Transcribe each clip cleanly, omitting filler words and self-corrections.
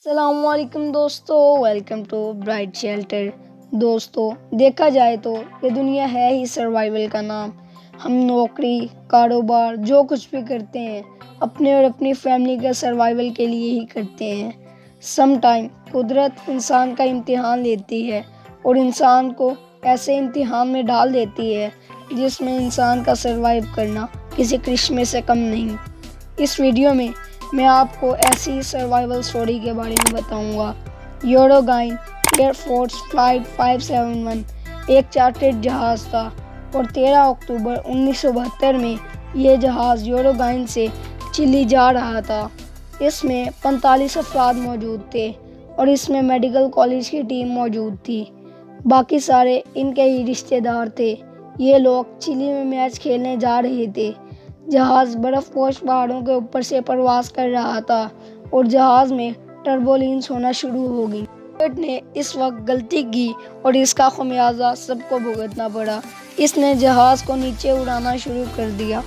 السلام علیکم دوستو، ویلکم ٹو برائٹ شیلٹر۔ دوستو، دیکھا جائے تو یہ دنیا ہے ہی سروائیول کا نام۔ ہم نوکری، کاروبار جو کچھ بھی کرتے ہیں اپنے اور اپنی فیملی کے سروائیول کے لیے ہی کرتے ہیں۔ سم ٹائم قدرت انسان کا امتحان لیتی ہے اور انسان کو ایسے امتحان میں ڈال دیتی ہے جس میں انسان کا سروائیو کرنا کسی کرشمے سے کم نہیں۔ اس ویڈیو میں آپ کو ایسی سروائیول سٹوری کے بارے میں بتاؤں گا۔ یوروگائن ایئر فورس فلائٹ 571 ایک چارٹرڈ جہاز تھا اور 13 اکتوبر 1972 میں یہ جہاز یوروگائن سے چلی جا رہا تھا۔ اس میں 45 افراد موجود تھے اور اس میں میڈیکل کالج کی ٹیم موجود تھی۔ باقی سارے ان کے ہی رشتہ دار تھے۔ یہ لوگ چلی میں میچ کھیلنے جا رہے تھے۔ جہاز برف پوش پہاڑوں کے اوپر سے پرواز کر رہا تھا اور جہاز میں ٹربولینس ہونا شروع ہو گئی۔ پائلٹ نے اس وقت غلطی کی اور اس کا خمیازہ سب کو بھگتنا پڑا۔ اس نے جہاز کو نیچے اڑانا شروع کر دیا۔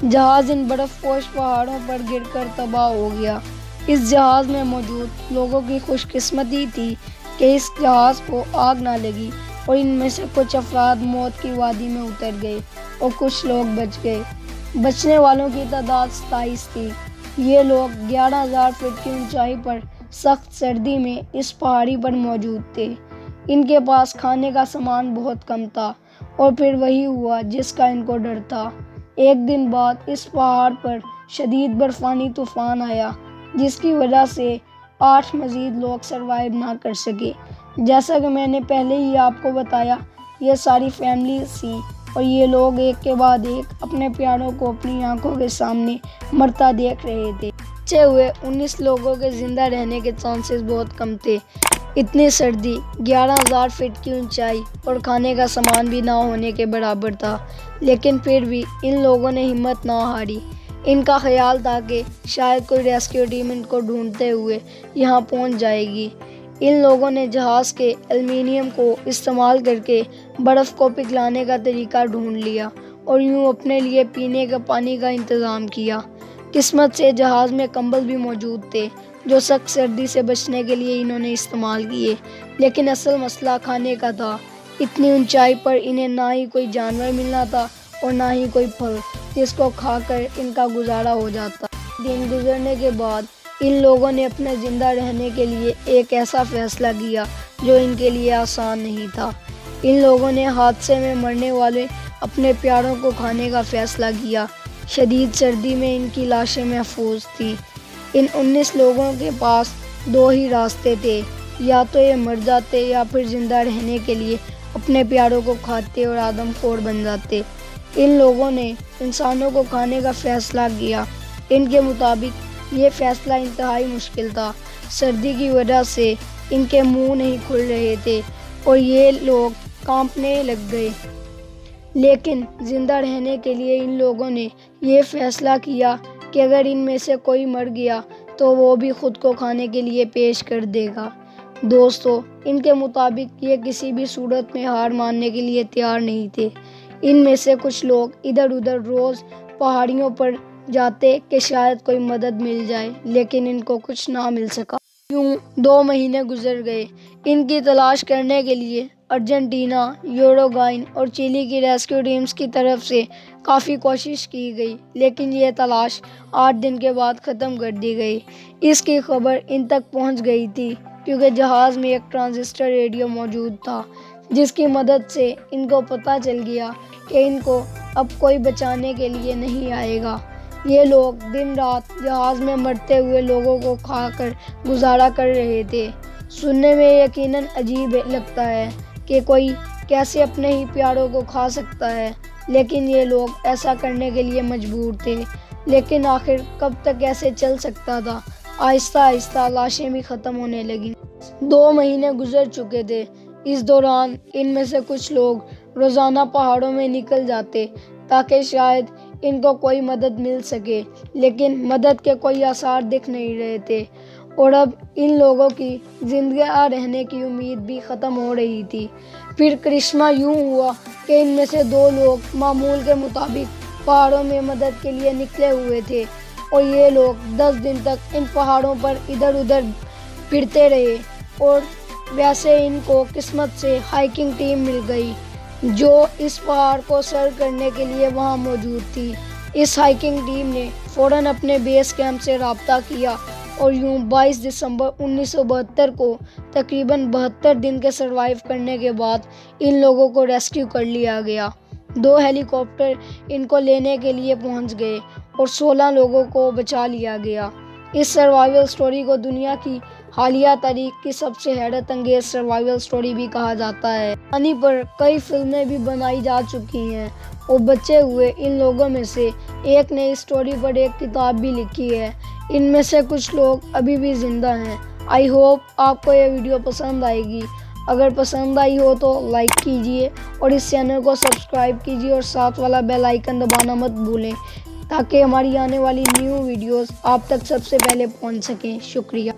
جہاز ان برف پوش پہاڑوں پر گر کر تباہ ہو گیا۔ اس جہاز میں موجود لوگوں کی خوش قسمتی تھی کہ اس جہاز کو آگ نہ لگی اور ان میں سے کچھ افراد موت کی وادی میں اتر گئے اور کچھ لوگ بچ گئے۔ بچنے والوں کی تعداد 27 تھی۔ یہ لوگ 11,000 فٹ کی اونچائی پر سخت سردی میں اس پہاڑی پر موجود تھے۔ ان کے پاس کھانے کا سامان بہت کم تھا اور پھر وہی ہوا جس کا ان کو ڈر تھا۔ ایک دن بعد اس پہاڑ پر شدید برفانی طوفان آیا جس کی وجہ سے 8 مزید لوگ سروائیو نہ کر سکے۔ جیسا کہ میں نے پہلے ہی آپ کو بتایا، یہ ساری فیملیز تھیں اور یہ لوگ ایک کے بعد ایک اپنے پیاروں کو اپنی آنکھوں کے سامنے مرتا دیکھ رہے تھے۔ بچے ہوئے 19 لوگوں کے زندہ رہنے کے چانسز بہت کم تھے۔ اتنی سردی، 11,000 فٹ کی اونچائی اور کھانے کا سامان بھی نہ ہونے کے برابر تھا، لیکن پھر بھی ان لوگوں نے ہمت نہ ہاری۔ ان کا خیال تھا کہ شاید کوئی ریسکیو ٹیم ان کو ڈھونڈتے ہوئے یہاں پہنچ جائے گی۔ ان لوگوں نے جہاز کے ایلومینیم کو استعمال کر کے برف کو پگھلانے کا طریقہ ڈھونڈ لیا اور یوں اپنے لیے پینے کے پانی کا انتظام کیا۔ قسمت سے جہاز میں کمبل بھی موجود تھے جو سخت سردی سے بچنے کے لیے انہوں نے استعمال کیے، لیکن اصل مسئلہ کھانے کا تھا۔ اتنی اونچائی پر انہیں نہ ہی کوئی جانور ملنا تھا اور نہ ہی کوئی پھل جس کو کھا کر ان کا گزارا ہو جاتا۔ دن گزرنے کے بعد ان لوگوں نے اپنے زندہ رہنے کے لیے ایک ایسا فیصلہ کیا جو ان کے لیے آسان نہیں تھا۔ ان لوگوں نے حادثے میں مرنے والے اپنے پیاروں کو کھانے کا فیصلہ کیا۔ شدید سردی میں ان کی لاشیں محفوظ تھیں۔ ان 19 لوگوں کے پاس 2 ہی راستے تھے، یا تو یہ مر جاتے یا پھر زندہ رہنے کے لیے اپنے پیاروں کو کھاتے اور آدم خور بن جاتے۔ ان لوگوں نے انسانوں کو کھانے کا فیصلہ کیا۔ ان کے مطابق یہ فیصلہ انتہائی مشکل تھا۔ سردی کی وجہ سے ان کے منہ نہیں کھل رہے تھے اور یہ لوگ کانپنے لگ گئے، لیکن زندہ رہنے کے لیے ان لوگوں نے یہ فیصلہ کیا کہ اگر ان میں سے کوئی مر گیا تو وہ بھی خود کو کھانے کے لیے پیش کر دے گا۔ دوستو، ان کے مطابق یہ کسی بھی صورت میں ہار ماننے کے لیے تیار نہیں تھے۔ ان میں سے کچھ لوگ ادھر ادھر روز پہاڑیوں پر جاتے کہ شاید کوئی مدد مل جائے، لیکن ان کو کچھ نہ مل سکا۔ یوں 2 مہینے گزر گئے۔ ان کی تلاش کرنے کے لیے ارجنٹینا، یوروگائن اور چلی کی ریسکیو ٹیمز کی طرف سے کافی کوشش کی گئی، لیکن یہ تلاش 8 دن کے بعد ختم کر دی گئی۔ اس کی خبر ان تک پہنچ گئی تھی کیونکہ جہاز میں ایک ٹرانزسٹر ریڈیو موجود تھا جس کی مدد سے ان کو پتہ چل گیا کہ ان کو اب کوئی بچانے کے لیے نہیں آئے گا۔ یہ لوگ دن رات جہاز میں مرتے ہوئے لوگوں کو کھا کر گزارا کر رہے تھے۔ سننے میں یقیناً عجیب لگتا ہے کہ کوئی کیسے اپنے ہی پیاروں کو کھا سکتا ہے، لیکن یہ لوگ ایسا کرنے کے لیے مجبور تھے۔ لیکن آخر کب تک ایسے چل سکتا تھا؟ آہستہ آہستہ لاشیں بھی ختم ہونے لگیں۔ 2 مہینے گزر چکے تھے۔ اس دوران ان میں سے کچھ لوگ روزانہ پہاڑوں میں نکل جاتے تاکہ شاید ان کو کوئی مدد مل سکے، لیکن مدد کے کوئی آثار دکھ نہیں رہے تھے اور اب ان لوگوں کی زندہ رہنے کی امید بھی ختم ہو رہی تھی۔ پھر کرشمہ یوں ہوا کہ ان میں سے 2 لوگ معمول کے مطابق پہاڑوں میں مدد کے لیے نکلے ہوئے تھے اور یہ لوگ 10 دن تک ان پہاڑوں پر ادھر ادھر پھرتے رہے اور ویسے ان کو قسمت سے ہائکنگ ٹیم مل گئی جو اس پہاڑ کو سر کرنے کے لیے وہاں موجود تھی۔ اس ہائکنگ ٹیم نے فوراً اپنے بیس کیمپ سے رابطہ کیا اور یوں 22 دسمبر 1972 کو تقریباً 72 دن کے سروائیو کرنے کے بعد ان لوگوں کو ریسکیو کر لیا گیا۔ 2 ہیلی کاپٹر ان کو لینے کے لیے پہنچ گئے اور 16 لوگوں کو بچا لیا گیا۔ اس سروائیول سٹوری کو دنیا کی حالیہ تاریخ کی سب سے حیرت انگیز سروائیول سٹوری بھی کہا جاتا ہے۔ کہانی پر کئی فلمیں بھی بنائی جا چکی ہیں اور بچے ہوئے ان لوگوں میں سے ایک نے اس سٹوری پر ایک کتاب بھی لکھی ہے۔ ان میں سے کچھ لوگ ابھی بھی زندہ ہیں۔ آئی ہوپ آپ کو یہ ویڈیو پسند آئے گی۔ اگر پسند آئی ہو تو لائک کیجئے اور اس چینل کو سبسکرائب کیجئے اور ساتھ والا بیل آئیکن دبانا مت بھولیں تاکہ ہماری آنے والی نیو ویڈیوز آپ تک سب سے پہلے پہنچ سکیں۔ شکریہ۔